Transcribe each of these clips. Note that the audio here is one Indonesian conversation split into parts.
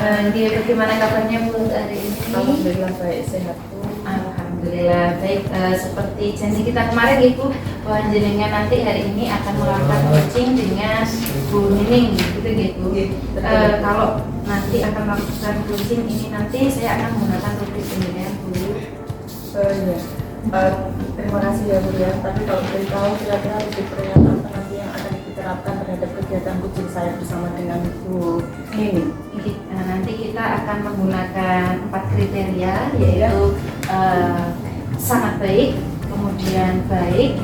Dia bagaimana kabarnya Bu hari ini? Alhamdulillah baik, sehat Bu. Alhamdulillah baik. Seperti janji kita kemarin Ibu, bahwa jenengan nanti hari ini akan melakukan coaching dengan Bu Nining gitu. Kalau nanti akan melakukan coaching ini nanti saya akan menggunakan topik jenengan Bu. Ya. Terima kasih ya Bu ya. Tapi kalau boleh tahu kira-kira lebih peringatan nanti yang akan diterapkan terhadap kegiatan coaching saya bersama dengan Bu Nining. Nanti kita akan menggunakan 4 kriteria, yaitu sangat baik, kemudian baik,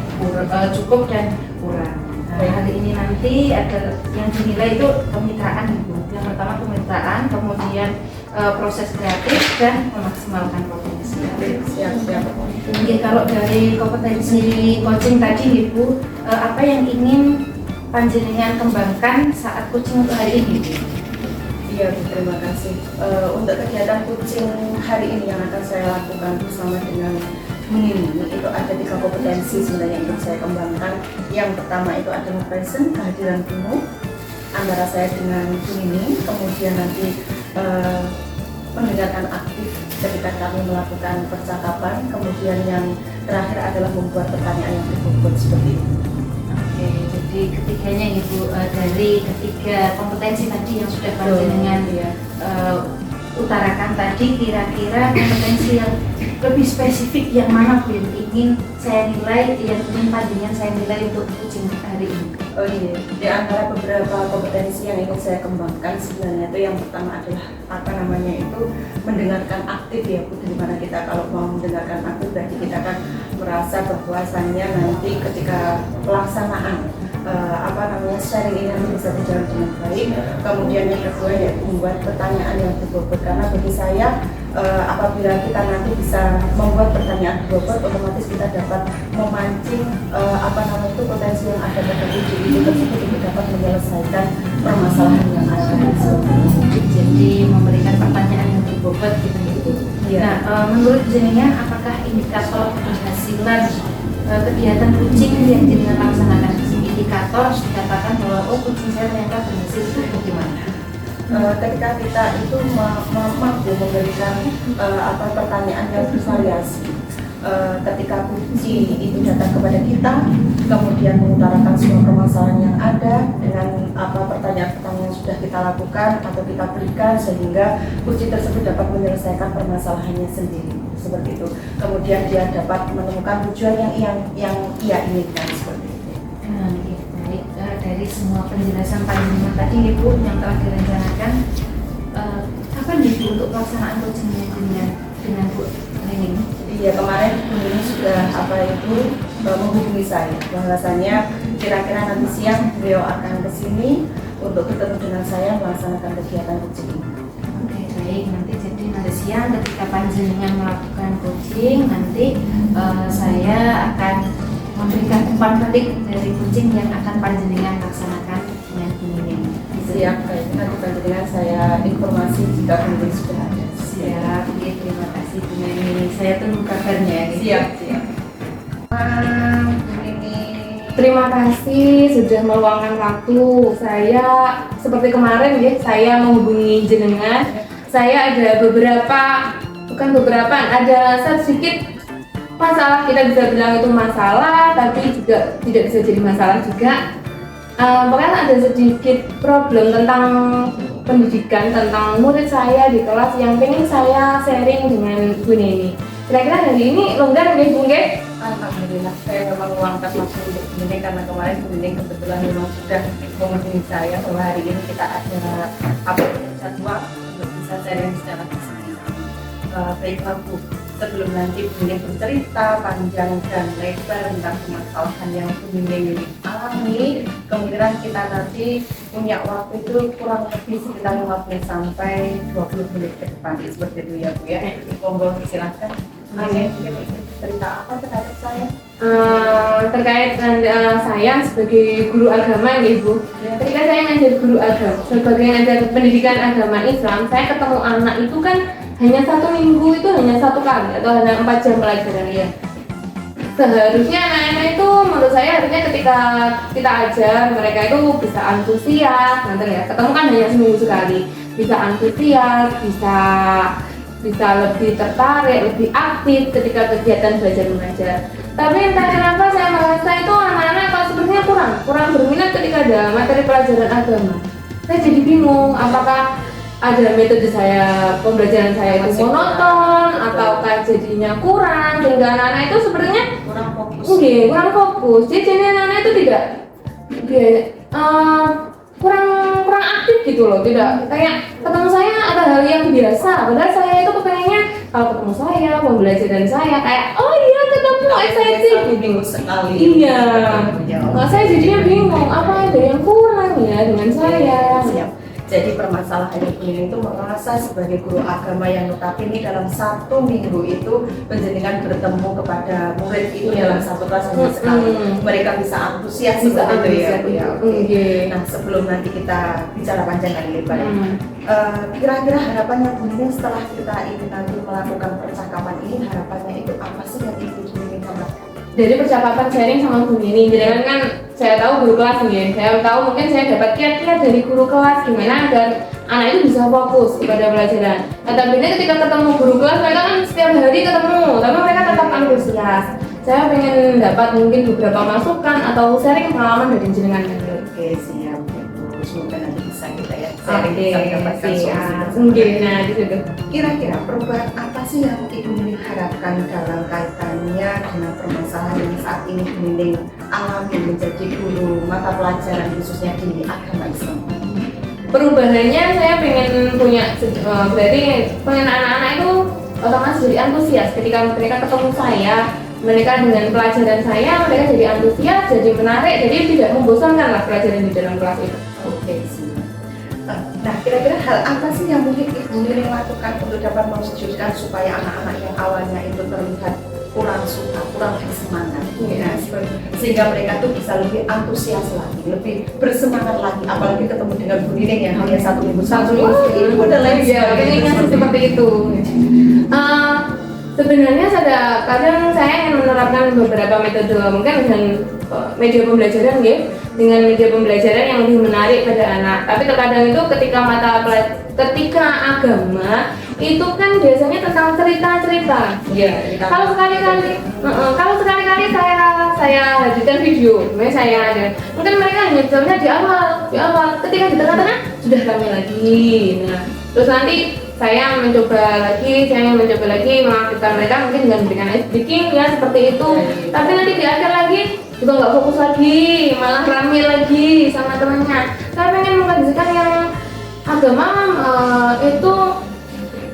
cukup dan kurang. Hari ini nanti ada yang dinilai itu kemitraan Ibu. Yang pertama kemitraan, kemudian proses kreatif dan memaksimalkan potensi. Siap. Jadi kalau dari kompetensi coaching tadi Ibu, apa yang ingin panjenengan kembangkan saat coaching untuk hari ini? Iya Bu, terima kasih. Untuk kegiatan coaching hari ini yang akan saya lakukan bersama dengan Bu Nining itu ada 3 kompetensi sebenarnya yang saya kembangkan. Yang pertama itu adalah present, kehadiran penuh antara saya dengan Bu Nining. Kemudian nanti mendengarkan aktif ketika kami melakukan percakapan. Kemudian yang terakhir adalah membuat pertanyaan yang berbobot seperti itu. Oke, jadi ketiganya Ibu, dari ketiga kompetensi tadi yang sudah panjenengan utarakan tadi, kira-kira kompetensi yang lebih spesifik yang mana Bu yang ingin saya nilai, yang ingin panjenengan saya nilai untuk coaching hari ini? Oh iya, di antara beberapa kompetensi yang ingin saya kembangkan sebenarnya itu yang pertama adalah mendengarkan aktif ya Bu. Dimana kita kalau mau mendengarkan aktif berarti kita akan merasa bahwasannya nanti ketika pelaksanaan sharing ini nanti bisa berjalan dengan baik. Kemudian yang kedua ya membuat pertanyaan yang berbobot, karena bagi saya apabila kita nanti bisa membuat pertanyaan berbobot, otomatis kita dapat memancing potensi yang ada pada diri itu tersebut untuk dapat menyelesaikan permasalahan yang ada. Jadi memberikan pertanyaan yang berbobot gitu. Ya. Nah, menurut jenengan apakah indikator keberhasilan kegiatan coaching yang jenengan laksanakan, indikator dikatakan bahwa coaching saya ternyata berhasil, itu bagaimana? Ketika kita itu mampu memberikan pertanyaan yang bervariasi, ketika kunci itu datang kepada kita, kemudian mengutarakan semua permasalahan yang ada dengan pertanyaan-pertanyaan yang sudah kita lakukan atau kita berikan, sehingga kunci tersebut dapat menyelesaikan permasalahannya sendiri seperti itu. Kemudian dia dapat menemukan tujuan yang ia inginkan seperti itu. Baik, dari semua penjelasan panjenengan tadi Ibu yang telah direncanakan, kapan Ibu untuk pelaksanaan coachingnya dengan Bu Nining? Iya, kemarin Bu Nining sudah menghubungi saya bahwasanya kira-kira nanti siang beliau akan ke sini untuk bertemu dengan saya melaksanakan kegiatan coaching. Oke, baik. Nanti siang ketika panjenengan melakukan coaching, nanti saya akan memberikan umpan balik dari coaching yang akan panjenengan laksanakan dengan Bu Nining. Siap, baik. Nanti panjenengan saya informasi jika Bu Nining sudah ada. Siap, terima kasih Bu Nining. Saya tunggu kabarnya. Siap. Terima kasih sudah meluangkan waktu. Saya seperti kemarin ya, saya menghubungi jenengan. Saya ada ada sedikit masalah, kita bisa bilang itu masalah, tapi juga tidak bisa jadi masalah juga. Pokoknya ada sedikit problem tentang pendidikan, tentang murid saya di kelas yang pengen saya sharing dengan Bu Nining. Kira-kira hari ini longgar nggih Bu nggih? Alhamdulillah, saya memang meluangkan waktu untuk Bu Nining karena kemarin Bu Nining kebetulan memang sudah menghubungi saya bahwa hari ini kita ada jadwal untuk bisa sharing secara personal. Baiklah Bu, sebelum nanti Bu Nining bercerita panjang dan lebar tentang permasalahan yang Bu Nining alami, kemungkinan kita nanti punya waktu itu kurang lebih sekitar 15 sampai 20 menit ke depan, seperti itu ya Bu ya. Monggo silakan. Cerita apa terhadap saya? Terkait saya sebagai guru agama ya Ibu. Ketika saya ngajar guru agama, sebagai ngajar pendidikan agama Islam, saya ketemu anak itu kan hanya 1 minggu itu hanya 1 kali atau hanya 4 jam pelajaran ya. Seharusnya anak-anak itu menurut saya harusnya ketika kita ajar mereka itu bisa antusias, nanti ya ketemu kan hanya seminggu sekali, bisa antusias, bisa lebih tertarik, lebih aktif ketika kegiatan belajar mengajar. Tapi entah kenapa saya merasa itu anak-anak kalau sebenarnya kurang berminat ketika ada materi pelajaran agama. Saya jadi bingung apakah ada metode pembelajaran saya itu monoton ataukah jadinya kurang sehingga anak-anak itu sebenarnya kurang fokus. Jadi anak-anak itu tidak kurang aktif gitu loh, tidak kayak ketemu saya ada hal yang biasa, padahal saya itu kepengennya kalau ketemu saya pembelajaran saya kayak oh iya ketemu excited minggu sekali. Iya, nah, saya jadinya bingung apa ada yang kurang ya dengan saya. Siap. Jadi permasalahan ini itu merasa sebagai guru agama yang notabene dalam 1 minggu itu penjenengan bertemu kepada murid itu dalam 1 kelas hanya sekali. Mereka bisa antusias seperti itu ya Bu ya. Nah sebelum nanti kita bicara panjang kali lebar, kira-kira harapannya Bu Nining setelah kita ini nanti melakukan percakapan ini, harapannya itu apa sih yang Ibu Nining harapkan? Dari percakapan sharing sama Bu Nining, jadi kan saya tahu guru kelas nih, saya tahu mungkin saya dapat kiat-kiat dari guru kelas gimana agar anak itu bisa fokus kepada pelajaran. Tapi ketika ketemu guru kelas mereka kan setiap hari ketemu, tapi mereka tetap antusias. Saya pengen dapat mungkin beberapa masukan atau sharing pengalaman dari jenengan. Oke siap, semoga nanti bisa kita ya sharing bisa mendapatkan solusi. Mungkin, nah gitu. Kira-kira perubahan apa sih yang Ibu Nining harapkan dalam kaitannya dengan permasalahan yang saat ini Ibu Nining alami menjadi guru mata pelajaran khususnya di agama Islam? Perubahannya saya pengen punya, berarti pengen anak-anak itu otomatis jadi antusias ketika mereka ketemu saya, mereka dengan pelajaran saya, mereka jadi antusias, jadi menarik, jadi tidak membosankan lah pelajaran di dalam kelas itu. Oke sih. Nah, kira-kira hal apa sih yang mungkin Ibu Nining lakukan untuk dapat mewujudkan supaya anak-anak yang awalnya itu terlihat kurang suka, kurang bersemangat, ya, sehingga mereka tuh bisa lebih antusias lagi, lebih bersemangat lagi, apalagi ketemu dengan Bu Nining yang hanya 1 minggu itu udah lain pengennya seperti itu. Sebenarnya kadang saya ingin menerapkan beberapa metode mungkin dengan media pembelajaran ya, dengan media pembelajaran yang lebih menarik pada anak. Tapi terkadang itu ketika agama itu kan biasanya tentang cerita-cerita. Iya. Kalau sekali-kali saya hadirkan video, saya ada. Mungkin mereka hanya jawabnya di awal. Ketika di tengah-tengah sudah ramai lagi. Nah, terus nanti saya mencoba lagi mengaktifkan mereka mungkin dengan memberikan ice breaking ya seperti itu. Tapi nanti di akhir lagi juga nggak fokus lagi, malah ramai lagi sama temannya. Saya pengen menghadirkan yang agama itu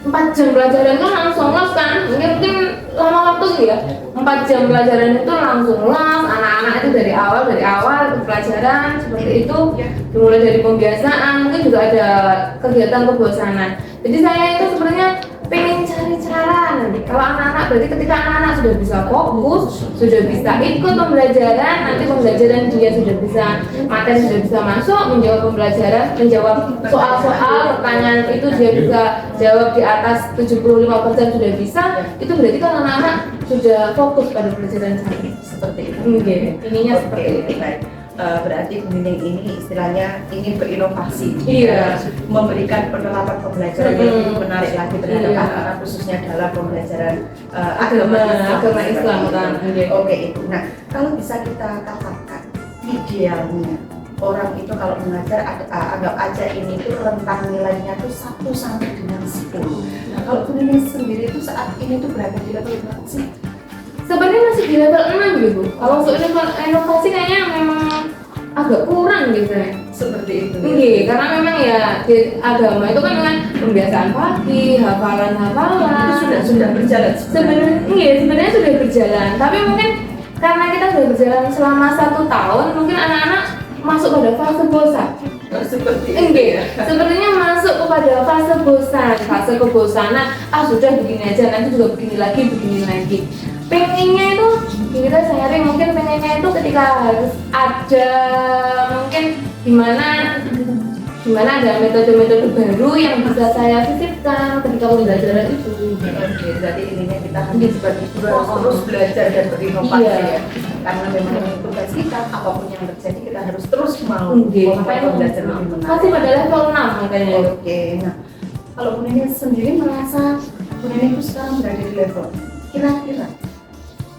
4 jam pelajaran kan langsung les kan, mungkin lama waktu ya 4 jam pelajaran itu langsung les, anak-anak itu dari awal pelajaran seperti itu, dimulai dari pembiasaan, mungkin juga ada kegiatan kebosanan. Jadi saya itu sebenarnya pengen cari cara nanti kalau anak-anak, berarti ketika anak-anak sudah bisa fokus, sudah bisa ikut pembelajaran, nanti pembelajaran dia sudah bisa, materi sudah bisa masuk, menjawab soal-soal, pertanyaan itu dia bisa jawab di atas 75% sudah bisa, itu berarti kalau anak-anak sudah fokus pada pelajaran saya. Seperti itu. Ininya seperti itu. Berarti Bu Nining ini istilahnya ingin berinovasi, memberikan penerapan pembelajaran yang lebih menarik lagi terhadap anak-anak khususnya dalam pembelajaran agama Islam. Oke Ibu. Nah, kalau bisa kita katakan idealnya orang itu kalau mengajar anggap aja ini tuh rentang nilainya tuh 1 sampai dengan 10. Nah, kalau Bu Nining sendiri itu saat ini tuh berada di level berapa sih? Sebenarnya masih di level 6 gitu. Kalau untuk inovasi kayaknya memang agak kurang gitu ya. Seperti itu. Karena memang ya di agama itu kan dengan pembiasaan pagi, hafalan. Itu sudah berjalan. Sebenarnya sudah berjalan. Tapi mungkin karena kita sudah berjalan selama 1 tahun, mungkin anak-anak masuk pada fase bosan. Seperti itu. Sebenarnya masuk kepada fase kebosanan. Sudah begini aja, nanti juga begini lagi. Pengennya itu kita sharing, mungkin pengennya itu ketika harus ada mungkin gimana ada metode-metode baru yang bisa saya sisipkan ketika pembelajaran itu. Oke, berarti intinya kita harus sebagai guru harus terus belajar dan berinovasi ya. karena memang ini tugas kita, apapun yang terjadi kita harus terus mau Makanya belajar lebih menarik. masih pada level 6 makanya. Oke, nah kalau Bu Neni sendiri merasa Bu Neni itu sekarang berada di level, kira-kira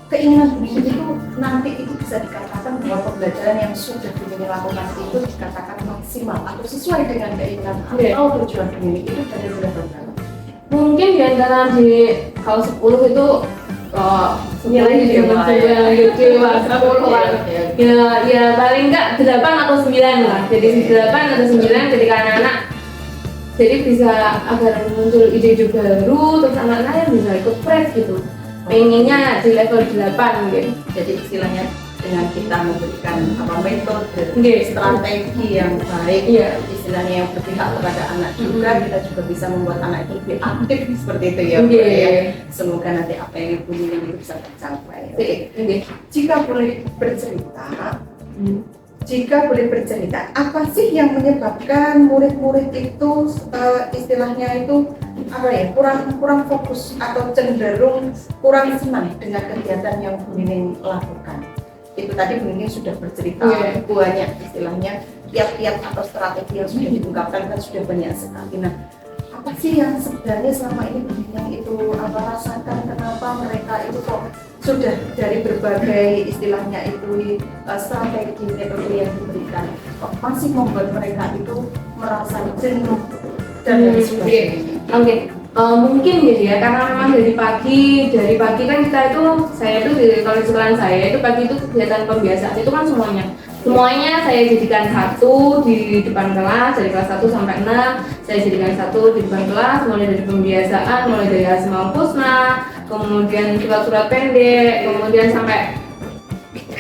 keinginan Bu Neni itu nanti itu bisa dikatakan bahwa pembelajaran yang sudah Bu Neni lakukan itu dikatakan maksimal atau sesuai dengan keinginan atau tujuan Bu Neni itu berada di level berapa? Mungkin di antara di kalau 10 itu nilai di dewa ya. dewa 10 lah. Ya paling enggak 8 atau 9 lah. Jadi 8 atau 9 ketika anak-anak jadi bisa agar muncul ide-ide baru, terus anak-anak yang bisa ikut press gitu. Pengennya di level 8 gitu. Jadi istilahnya dengan kita memberikan metode, Yes. strategi yang baik, Iya. istilahnya yang berpihak kepada anak juga, kita juga bisa membuat anak itu lebih aktif seperti itu ya, Bu Iya. ya. Semoga nanti apa yang Ibu Nini itu bisa tercapai. Oke. Oke. Jika boleh bercerita, apa sih yang menyebabkan murid-murid itu istilahnya itu apa ya, kurang fokus atau cenderung kurang senang dengan kegiatan yang Bu Nini lakukan? Itu tadi Bu Nini sudah bercerita banyak, istilahnya kiat-kiat atau strategi yang sudah diungkapkan kan sudah banyak sekali. Nah, apa sih yang sebenarnya selama ini Bu Nini itu rasakan, kenapa mereka itu kok sudah dari berbagai istilahnya itu strategi metode yang diberikan kok masih membuat mereka itu merasa jenuh dan lain sebagainya. Oke. Mungkin gitu ya, karena memang dari pagi kan kita itu, saya itu di kalau sekolahan saya itu pagi itu kegiatan pembiasaan itu kan semuanya saya jadikan satu di depan kelas, dari kelas 1 sampai 6 saya jadikan satu di depan kelas, mulai dari pembiasaan, mulai dari asmaul husna, kemudian surat-surat pendek, kemudian sampai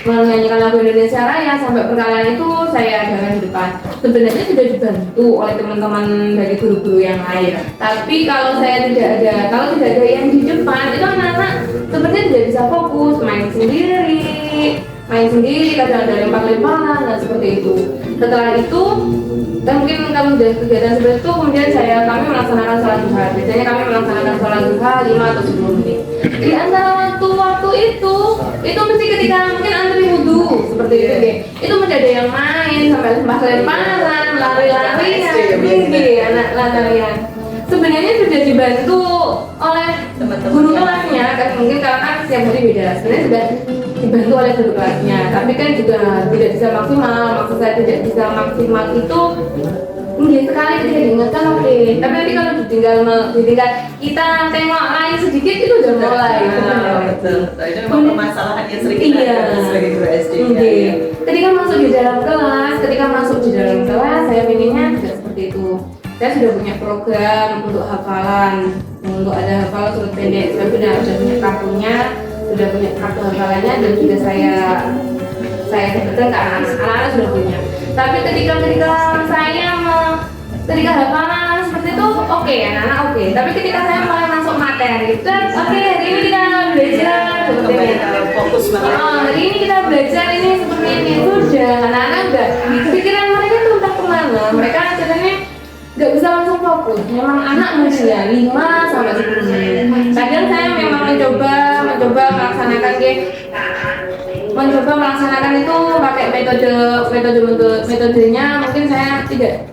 menyanyikan lagu Indonesia Raya sampai perkalian itu saya adakan di depan. Sebenarnya sudah dibantu oleh teman-teman dari guru-guru yang lain. Tapi kalau tidak ada yang di depan itu anak-anak sebenarnya tidak bisa fokus, main sendiri, kadang ada lempar-lemparan dan seperti itu. Setelah itu, dan mungkin kalau sudah kegiatan seperti itu, kemudian kami melaksanakan sholat duha. Biasanya kami melaksanakan sholat duha 5 atau 10 menit. Di antara waktu itu mesti ketika mungkin antri wudhu seperti itu deh. Itu mesti ada yang main sampai lempar-lemparan, lari-larian, anak larian. Sebenarnya sudah dibantu oleh guru kelasnya, kan mungkin kan setiap hari beda. Sebenarnya sudah dibantu oleh guru kelasnya, tapi kan juga tidak bisa maksimal. Maksud saya tidak bisa maksimal itu mungkin sekali ketika diingatkan oke. Tapi nanti kalau ditinggal kita tengok lain sedikit itu udah mulai. Betul. Itu memang permasalahannya sering kita hadapi sebagai guru SD. Ketika masuk di dalam kelas, saya pengennya juga seperti itu. Saya sudah punya program untuk hafalan, untuk ada hafalan surat pendek. Saya sudah punya kartunya, sudah punya kartu hafalannya, dan juga saya sebutkan ke anak-anak sudah punya. Tapi ketika hafalan seperti itu oke, anak-anak oke. Tapi ketika saya mulai masuk materi, oke, hari ini kita belajar seperti ini. Fokus banget. Hari ini kita belajar ini seperti ini. Sudah, anak-anak enggak. Pikiran mereka tuh entah kemana. Mereka sebenarnya nggak bisa langsung fokus. Memang anak muda 5 sampai 10 menit. Kadang saya memang mencoba melaksanakan itu pakai metodenya. Mungkin saya tidak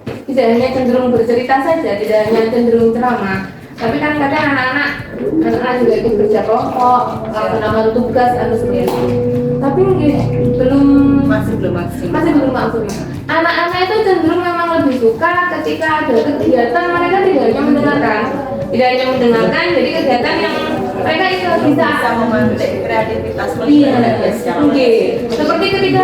hanya cenderung bercerita saja, tidak hanya cenderung ceramah. Tapi kan kadang anak-anak juga ikut kerja kelompok, melaksanakan tugas atau sendiri. Tapi masih belum maksimal. Anak-anak itu cenderung memang lebih suka ketika ada kegiatan mereka tidak hanya mendengarkan, jadi kegiatan yang mereka itu bisa memantik kreativitas seperti ketika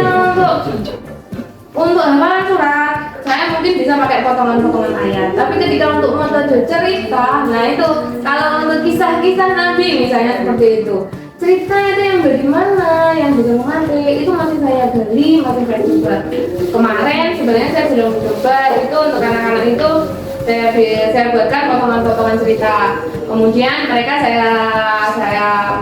untuk hafalan surat, saya mungkin bisa pakai potongan-potongan ayat. Tapi ketika untuk metode cerita, nah itu kalau untuk kisah-kisah Nabi misalnya seperti itu, ceritanya itu yang bagaimana, yang bisa memantik, itu masih saya gali, masih saya coba. Kemarin sebenarnya saya sudah mencoba itu untuk anak-anak itu saya buatkan potongan-potongan cerita. Kemudian mereka saya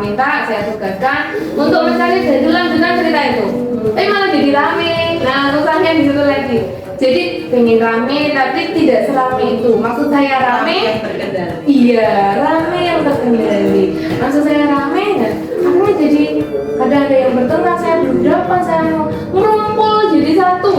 minta, saya tugaskan untuk mencari lanjutan cerita itu. Tapi malah jadi rame. Nah, susahnya di situ lagi. Jadi pengen rame tapi tidak serame itu. Maksud saya rame yang terkendali. Iya, rame yang terkendali. Maksud saya rame dan akhirnya jadi kadang ada yang bertengkar, saya berberapa, saya mau ngumpul jadi satu.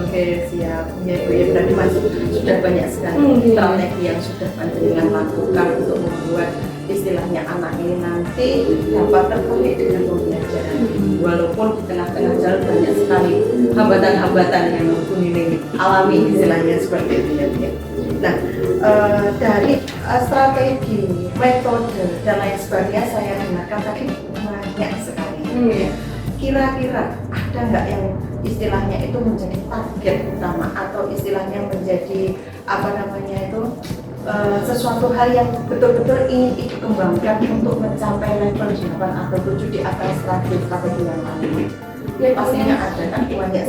Oke, siap. Ya, Bu, ya berarti masih sudah banyak sekali strategi yang sudah panjenengan lakukan untuk membuat istilahnya anak ini nanti dapat tertarik dengan pembelajaran. Walaupun di tengah-tengah jalan banyak sekali hambatan-hambatan yang Bu Nining alami istilahnya seperti itu ya. Bu. Nah, dari strategi, metode dan lain sebagainya saya dengarkan tadi banyak sekali. Kira-kira ada nggak yang istilahnya itu menjadi target utama atau istilahnya menjadi apa namanya itu sesuatu hal yang betul-betul ingin dikembangkan untuk mencapai level 8 atau 7 di atas strategi yang lain? Ya, pastinya ada kan banyak.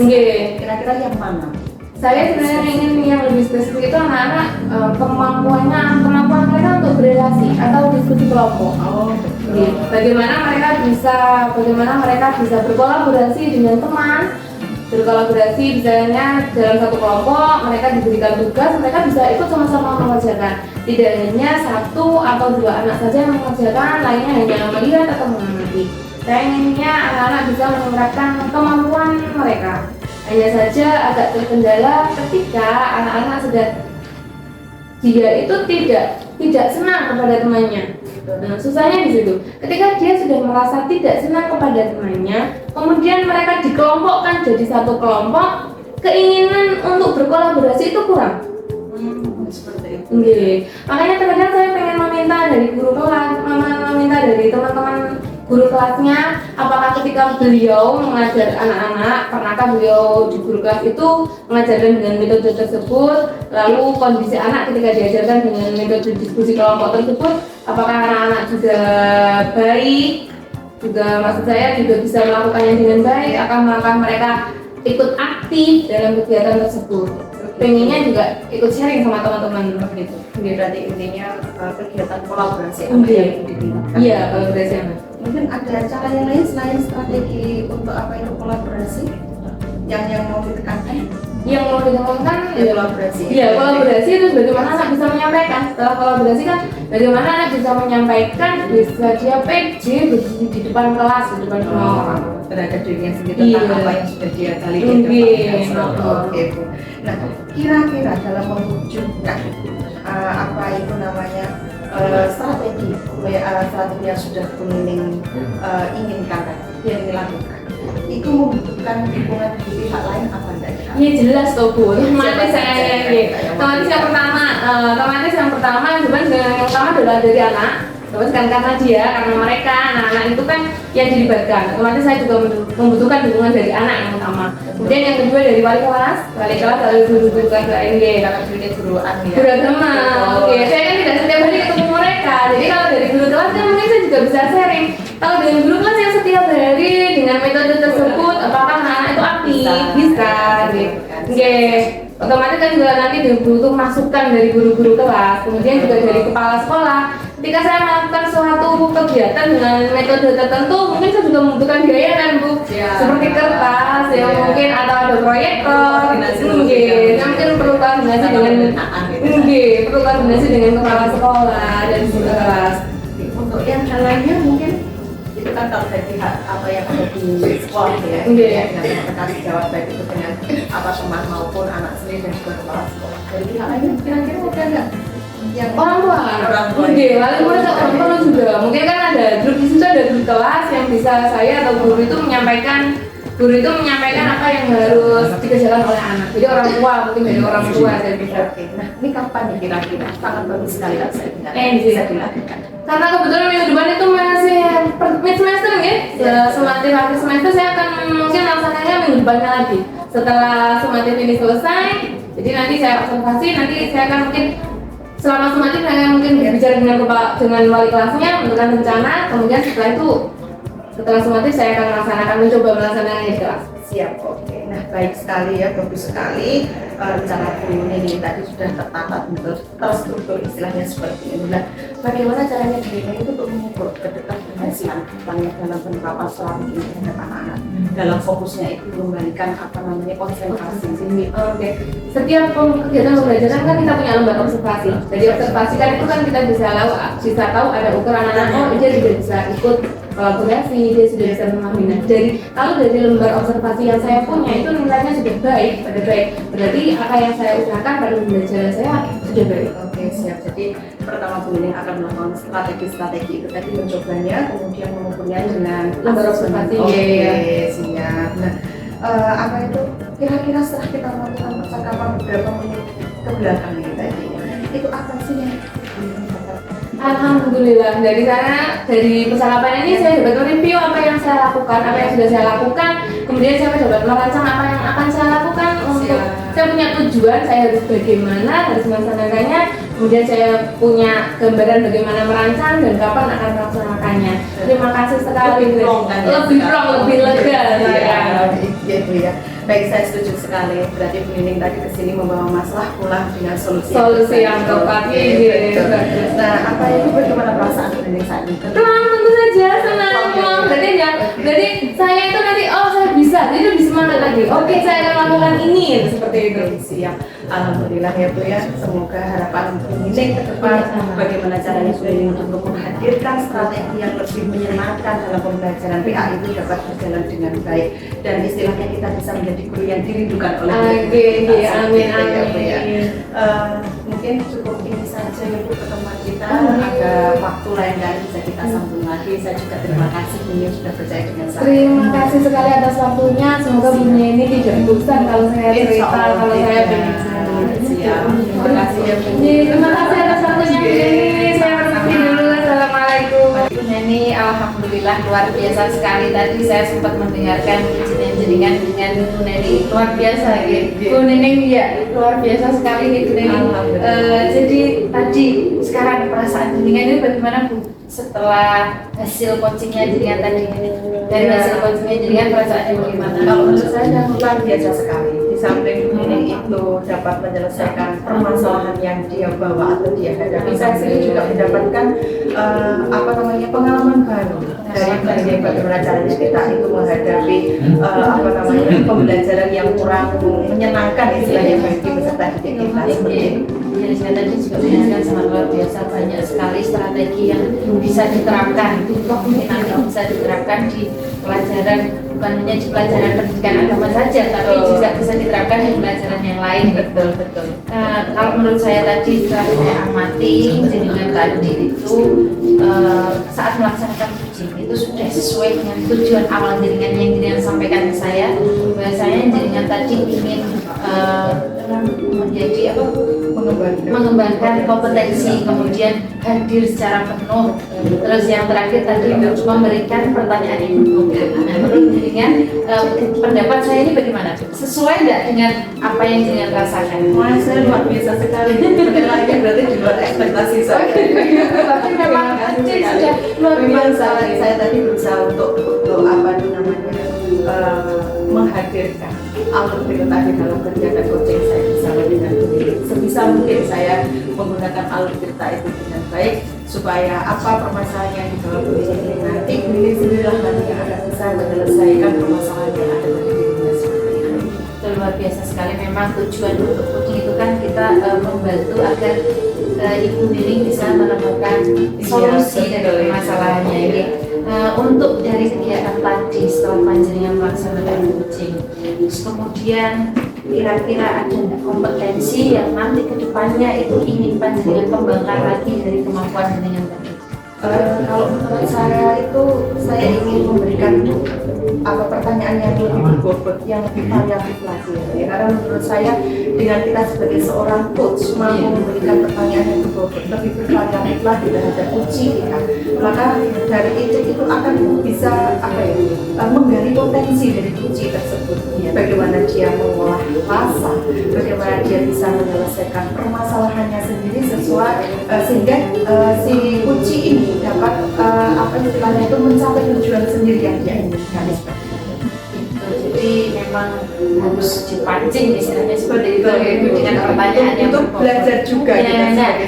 Kira-kira yang mana? Saya sebenarnya ingin yang lebih spesifik itu anak-anak kemampuan mereka untuk berrelasi atau diskusi kelompok. Bagaimana mereka bisa berkolaborasi dengan teman, berkolaborasi misalnya dalam satu kelompok mereka diberikan tugas, mereka bisa ikut sama-sama mengerjakan. Tidak hanya satu atau dua anak saja yang mengerjakan, lainnya hanya melihat atau mengamati. Saya inginnya anak-anak bisa menerapkan kemampuan mereka. Hanya saja agak terkendala ketika anak-anak dia itu tidak senang kepada temannya. Nah, susahnya di situ. Ketika dia sudah merasa tidak senang kepada temannya, kemudian mereka dikelompokkan jadi satu kelompok, keinginan untuk berkolaborasi itu kurang. Seperti itu. Makanya terkadang saya pengen meminta dari guru kelas, meminta dari teman-teman guru kelasnya, apakah ketika beliau mengajar anak-anak, pernahkah beliau di guru kelas itu mengajarkan dengan metode tersebut, lalu kondisi anak ketika diajarkan dengan metode diskusi kelompok tersebut, apakah anak-anak juga baik, juga maksud saya juga bisa melakukannya dengan baik, apakah mereka ikut aktif dalam kegiatan tersebut. Pengennya juga ikut sharing sama teman-teman begitu. Berarti intinya kegiatan kolaborasi yang ditingkatkan. Iya, kolaborasi. Mungkin ada cara yang lain selain strategi untuk apa itu kolaborasi yang mau ditekankan? Yang mau ditekankan kolaborasi. Iya, kolaborasi itu bagaimana anak bisa menyampaikan. Setelah kolaborasi kan bagaimana anak bisa menyampaikan, bisa dia PJ berdiri di depan kelas, di depan semua orang. Terhadap dirinya sendiri tentang apa yang sudah dia gali. Oke, Bu. Nah, kira-kira dalam mewujudkan apa itu namanya strategi yang sudah Bu Nining inginkan yang dilakukan, itu membutuhkan dukungan di pihak lain apa enggak? Iya jelas toh Bu. Otomatis yang pertama yang utama adalah dari anak. Terus kan karena mereka anak-anak itu kan yang dilibatkan, otomatis saya juga membutuhkan dukungan dari anak yang utama. Kemudian yang kedua dari wali kelas harus guru-guru kelas lain, karena dirinya guru agama. Saya kan tidak setiap hari ketemu mereka, jadi kalau dari guru kelas kan mungkin saya juga bisa sharing. Kalau dengan guru kelas yang setiap hari dengan metode tersebut, apakah anak-anak itu aktif? Bisa. Otomatis kan juga nanti butuh masukan dari guru-guru kelas, kemudian juga dari kepala sekolah. Ketika saya melakukan suatu kegiatan dengan metode tertentu, mungkin saya juga membutuhkan biaya kan Bu, seperti kertas, mungkin atau ada proyektor, mungkin perlu koordinasi dengan kepala sekolah dan kelas. Untuk yang lainnya mungkin itu kan kalau dari pihak apa yang ada di sekolah ya, dengan berkasih jawab baik itu dengan apa teman maupun anak sendiri dan juga kepala sekolah. Dari pihak lainnya kira-kira ada nggak? Yang orang tua orang tua juga mungkin kan ada grup di situ, ada grup kelas yang bisa saya atau guru itu menyampaikan apa yang harus dikerjakan oleh anak. Jadi orang tua mungkin dari orang tua saya bisa. Nah ini kapan nih kira-kira? Sangat bagus sekali kan saya dengar. Bisa dilakukan. Karena kebetulan minggu depan itu masih mid semester ya. Sematif akhir semester saya akan mungkin melaksanakannya minggu depannya lagi. Setelah sematif ini selesai, jadi nanti saya observasi, nanti saya akan mungkin selama sematif saya mungkin berbicara dengan wali kelasnya, menentukan rencana, kemudian setelah sematif saya akan mencoba melaksanakannya di kelas. Siap, oke. Nah baik sekali ya, bagus sekali. Rencana Bu Nining tadi sudah tertata, terstruktur istilahnya seperti ini. Nah, bagaimana caranya Bu Nining itu untuk mengukur keberhasilan dalam penerapan strategi ini terhadap anak-anak? Dalam fokusnya itu mengembalikan konsentrasi. Setiap kegiatan pembelajaran kan kita punya lembar observasi. Jadi observasi kan itu kan kita bisa tahu ada ukuran anak-anak, dia tidak bisa ikut kolaborasi, dia sudah bisa mengambil. Dari kalau dari lembar observasi yang saya punya itu nilainya sudah baik, pada baik. Berarti apa yang saya usahakan pada pembelajaran saya sudah baik. Oke, siap. Jadi pertama Bu Nining akan melakukan strategi-strategi itu tadi, mencobanya, kemudian mengukurnya dengan Lembar observasi. Oke, siap. Nah, apa itu kira-kira setelah kita melakukan percakapan beberapa menit ke belakang ini tadi, itu apa sih yang Alhamdulillah dari sana, dari percakapan ini saya dapat review apa yang saya lakukan, apa yang sudah saya lakukan, kemudian saya dapat merancang apa yang akan saya lakukan untuk saya punya tujuan, saya harus bagaimana, harus melaksanakannya, kemudian saya punya gambaran bagaimana merancang dan kapan akan melaksanakannya. Terima kasih sekali, lebih plong, lebih lega saya. Iya Bu ya. Baik, saya setuju sekali. Berarti Bu Nining tadi kesini membawa masalah pulang dengan solusi yang tepat. Nah, apa itu bagaimana perasaan Bu Nining saat ini? Tentu saja senang. Jadi saya itu nanti saya bisa, jadi lebih semangat lagi. Oke, saya akan melakukan ini seperti itu. Siap. Alhamdulillah ya Bu ya. Semoga harapan Bu Nining ke depan bagaimana caranya Bu Nining untuk menghadirkan strategi yang lebih menyenangkan dalam pembelajaran PA itu dapat berjalan dengan baik dan istilahnya kita bisa menjadi guru yang dirindukan oleh amin. Mungkin cukup ini saja ya Bu pertemuan kita. Ada waktu lain kali bisa kita sambung lagi. Saya juga terima kasih Bu Nining sudah percaya dengan saya. Terima kasih sekali atas waktunya. Semoga Bu ini tidak bosan kalau saya cerita, kalau saya berbicara. Siap. Terima kasih ya Bu. Terima kasih atas waktunya Bu Neni. Saya permisi dulu. Assalamualaikum. Bu Neni, alhamdulillah luar biasa sekali. Tadi saya sempat mendengarkan jaringan dengan Bu Neni, luar biasa gitu. Bu Neni ya luar biasa sekali nih Bu Neni. Jadi tadi sekarang perasaan jaringan ini bagaimana Bu? Setelah hasil coachingnya jaringan tadi, dari hasil coachingnya jaringan perasaannya bagaimana? Kalau menurut saya luar biasa sekali. Di samping Bu Nining itu dapat menyelesaikan permasalahan yang dia bawa atau dia hadapi, saya sendiri juga mendapatkan pengalaman baru dari bagaimana caranya kita itu menghadapi pembelajaran yang kurang menyenangkan istilahnya bagi peserta didik kita seperti itu. Jadi saya tadi juga menjelaskan sangat luar biasa, banyak sekali strategi yang bisa diterapkan, mungkin nanti bisa diterapkan di pelajaran, bukan hanya di pelajaran pendidikan agama saja, tapi juga bisa diterapkan di pelajaran yang lain. Betul. Kalau menurut saya tadi setelah saya amati jaringan tadi itu saat melaksanakan coaching itu sudah sesuai dengan tujuan awal jaringan yang jaringan sampaikan ke saya, bahwasanya jaringan tadi ingin menjadi mengembangkan kompetensi, kemudian hadir secara penuh. Terus yang terakhir tadi memberikan pertanyaan yang berbeda. Nah, menurut jaringan pendapat saya ini bagaimana? Sesuai tidak dengan apa yang jaringan rasakan? Wah, saya luar biasa sekali. Benar lagi berarti di luar ekspektasi saya. Tapi memang sudah luar biasa. Saya tadi berusaha untuk menghadirkan alur itu tadi dalam kegiatan coaching saya bersama dengan Bu Nining. Sebisa mungkin saya menggunakan alur cerita itu dengan baik supaya apa permasalahan yang dibawa Bu Nining nanti Bu Nining sendirilah nanti yang akan bisa menyelesaikan permasalahan yang ada pada dirinya seperti itu. Luar biasa sekali. Memang tujuan untuk coaching itu kan kita membantu agar Ibu Nining bisa menemukan solusi dari permasalahannya ini. Untuk dari kegiatan tadi setelah panjenengan melaksanakan coaching, kemudian kira-kira ada kompetensi yang nanti kedepannya itu ingin panjenengan kembangkan lagi dari kemampuan panjenengan tadi? Kalau menurut saya itu saya ingin memberikan pertanyaan yang lebih berbobot, yang lebih variatif lagi ya. Karena menurut saya dengan kita sebagai seorang coach mampu memberikan pertanyaan yang berbobot, lebih bervariatif lagi terhadap uji kita, maka dari itu akan bisa menggali potensi dari uji tersebut. Bagaimana dia mengolah rasa, bagaimana dia bisa menyelesaikan permasalahannya sendiri sesuai sehingga si uji ini dapat istilahnya itu mencapai tujuan sendiri yang dia inginkan seperti itu. Jadi memang harus dipancing istilahnya seperti itu dengan pertanyaan yang untuk belajar juga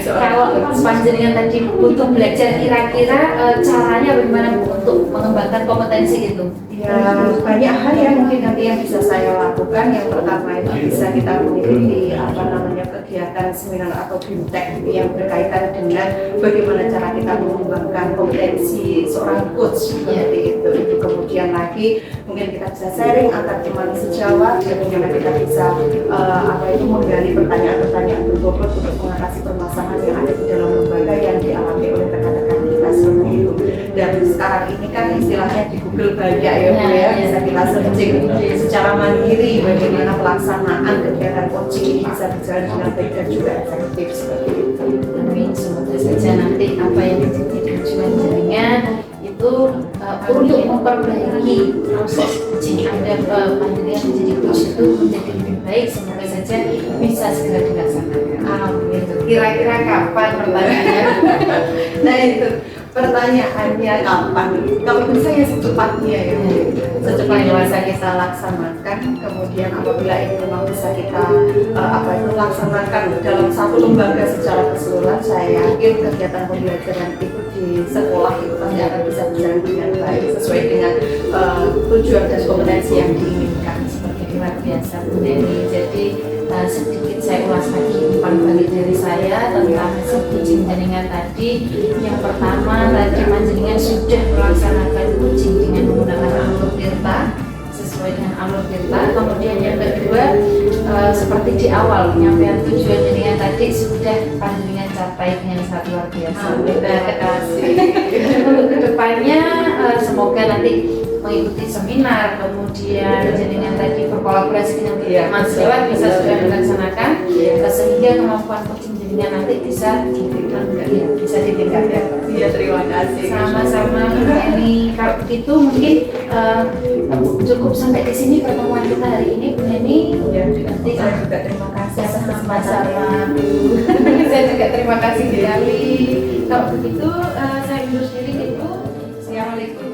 kalau panjenengan tadi untuk belajar kira-kira caranya bagaimana untuk mengembangkan kompetensi itu Ya, banyak hal yang mungkin nanti yang bisa saya lakukan. Yang pertama itu bisa kita mengikuti kegiatan seminar atau bimtek yang berkaitan dengan bagaimana cara kita mengembangkan kompetensi seorang coach seperti itu. Kemudian lagi mungkin kita bisa sharing antar teman sejawat, bagaimana kita bisa menggali pertanyaan-pertanyaan berbobot untuk mengatasi permasalahan yang ada di dalam lembaga yang dialami oleh rekan-rekan kita seperti itu. Dan sekarang ini kan istilahnya di Google banyak ya Bu ya, bisa kita searching secara mandiri bagaimana pelaksanaan kegiatan coaching ini bisa berjalan dengan baik dan juga efektif seperti itu. Amin, semoga saja nanti apa yang menjadi tujuan jaringan itu untuk memperbaiki proses coaching Anda pandirian menjadi coach itu menjadi lebih baik, semoga saja bisa segera dilaksanakan. Amin. Kira-kira kapan pertanyaannya? Nah itu pertanyaannya kapan? Kalau bisa ya secepatnya ya, secepatnya bisa kita laksanakan. Kemudian apabila ini memang bisa kita laksanakan dalam satu lembaga secara keseluruhan, saya yakin kegiatan pembelajaran itu di sekolah itu pasti akan bisa berjalan dengan baik sesuai dengan tujuan dan kompetensi yang diinginkan. Seperti luar biasa Bu Neni. Jadi sedikit saya ulas lagi umpan balik dari saya tentang hasil coaching jenengan tadi. Yang pertama tadi panjenengan sudah melaksanakan coaching dengan menggunakan alur tirta sesuai dengan alur tirta. Kemudian yang kedua seperti di awal penyampaian tujuan jenengan tadi sudah panjenengan capai dengan sangat luar biasa. Terima kasih. Untuk kedepannya semoga nanti mengikuti seminar, kemudian jenengan tadi berkolaborasi dengan teman sejawat bisa sudah dilaksanakan, sehingga kemampuan coaching jenengan nanti bisa ditingkatkan. Iya, terima kasih. Sama-sama ini. Kalau begitu mungkin cukup sampai di sini pertemuan kita hari ini Bu Neni. Ya, nanti saya juga terima kasih atas Sama-sama. Saya juga terima kasih sekali. Kalau begitu saya undur diri, Ibu. Assalamualaikum.